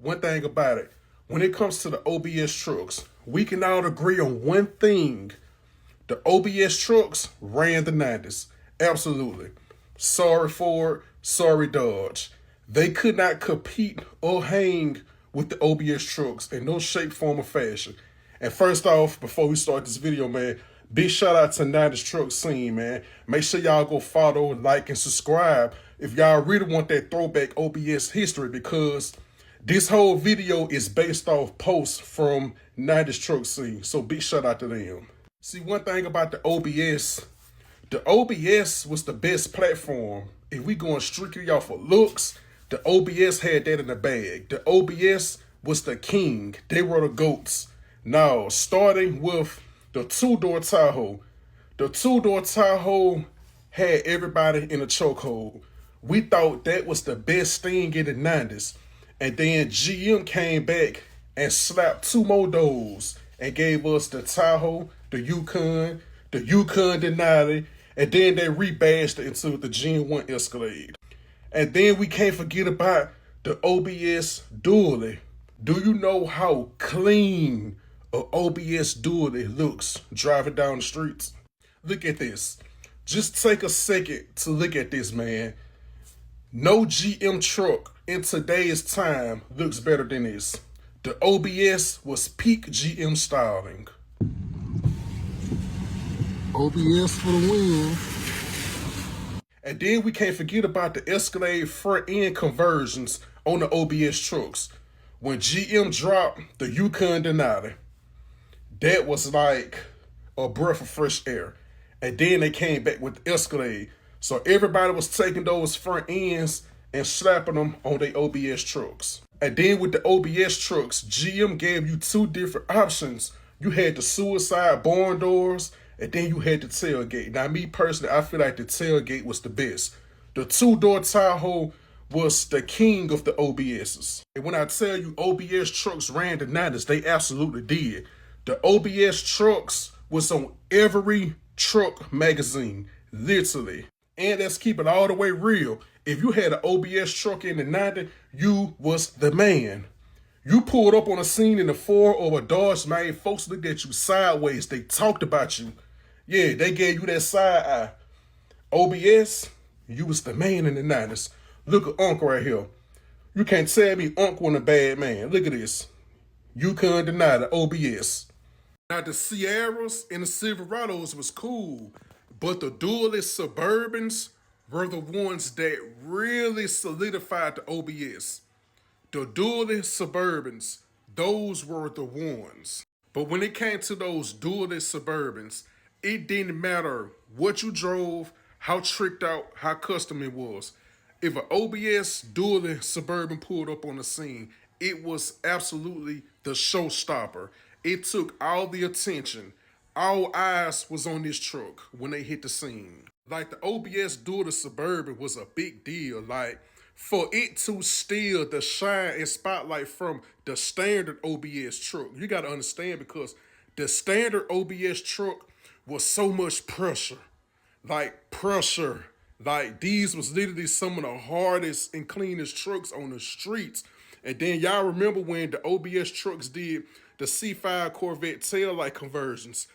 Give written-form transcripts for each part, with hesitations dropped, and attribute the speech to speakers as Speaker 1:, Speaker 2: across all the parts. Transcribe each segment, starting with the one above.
Speaker 1: one thing about it, when it comes to the OBS trucks, we can all agree on one thing. The OBS trucks ran the 90s. Absolutely. Sorry Ford, sorry Dodge. They could not compete or hang with the OBS trucks in no shape, form, or fashion. And first off, before we start this video, man, big shout out to 90's truck scene, man. Make sure y'all go follow, like, and subscribe if y'all really want that throwback OBS history, because this whole video is based off posts from 90's truck scene. So big shout out to them. See, one thing about the OBS was the best platform. If we going strictly off of looks, the OBS had that in the bag. The OBS was the king. They were the GOATs. Now, starting with the two-door Tahoe. The two-door Tahoe had everybody in a chokehold. We thought that was the best thing in the 90s. And then GM came back and slapped two more doors and gave us the Tahoe, the Yukon Denali, and then they rebadged it into the Gen 1 Escalade. And then we can't forget about the OBS Dually. Do you know how clean an OBS Dually looks driving down the streets? Look at this. Just take a second to look at this, man. No GM truck in today's time looks better than this. The OBS was peak GM styling.
Speaker 2: OBS for the win.
Speaker 1: And then we can't forget about the Escalade front end conversions on the OBS trucks. When GM dropped the Yukon Denali, that was like a breath of fresh air. And then they came back with the Escalade. So everybody was taking those front ends and slapping them on their OBS trucks. And then with the OBS trucks, GM gave you two different options. You had the suicide barn doors, and then you had the tailgate. Now, me personally, I feel like the tailgate was the best. The two-door Tahoe was the king of the OBSs. And when I tell you OBS trucks ran the 90s, they absolutely did. The OBS trucks was on every truck magazine, literally. And let's keep it all the way real. If you had an OBS truck in the 90s, you was the man. You pulled up on a scene in a Ford or a Dodge, man, folks looked at you sideways. They talked about you. Yeah, they gave you that side eye. OBS, you was the man in the 90s. Look at Unc right here. You can't tell me Unc wasn't a bad man. Look at this. Yukon Denali, OBS. Now, the Sierras and the Silverados was cool, but the dualist Suburbans were the ones that really solidified the OBS. The dualist Suburbans, those were the ones. But when it came to those dualist Suburbans, it didn't matter what you drove, how tricked out, how custom it was. If an OBS dualist Suburban pulled up on the scene, it was absolutely the showstopper. It took all the attention. All eyes was on this truck when they hit the scene. Like, the OBS dualist Suburban was a big deal. Like, for it to steal the shine and spotlight from the standard OBS truck, you got to understand, because the standard OBS truck was so much pressure. Like, these was literally some of the hardest and cleanest trucks on the streets. And then y'all remember when the OBS trucks did the C5 Corvette taillight conversions.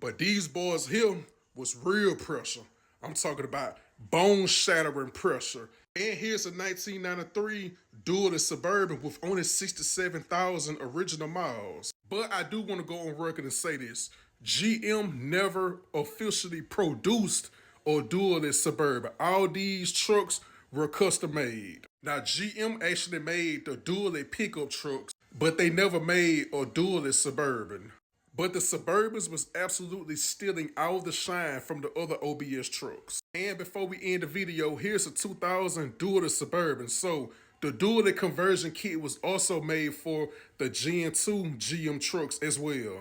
Speaker 1: But these boys here was real pressure. I'm talking about bone-shattering pressure. And here's a 1993 dualist Suburban with only 67,000 original miles. But I do want to go on record and say this. GM never officially produced a dualist Suburban. All these trucks were custom made. Now, GM actually made the dually pickup trucks, but they never made a dualist Suburban. But the Suburbans was absolutely stealing all the shine from the other OBS trucks. And before we end the video, here's a 2000 dualist Suburban. So the dually conversion kit was also made for the Gen 2 GM trucks as well.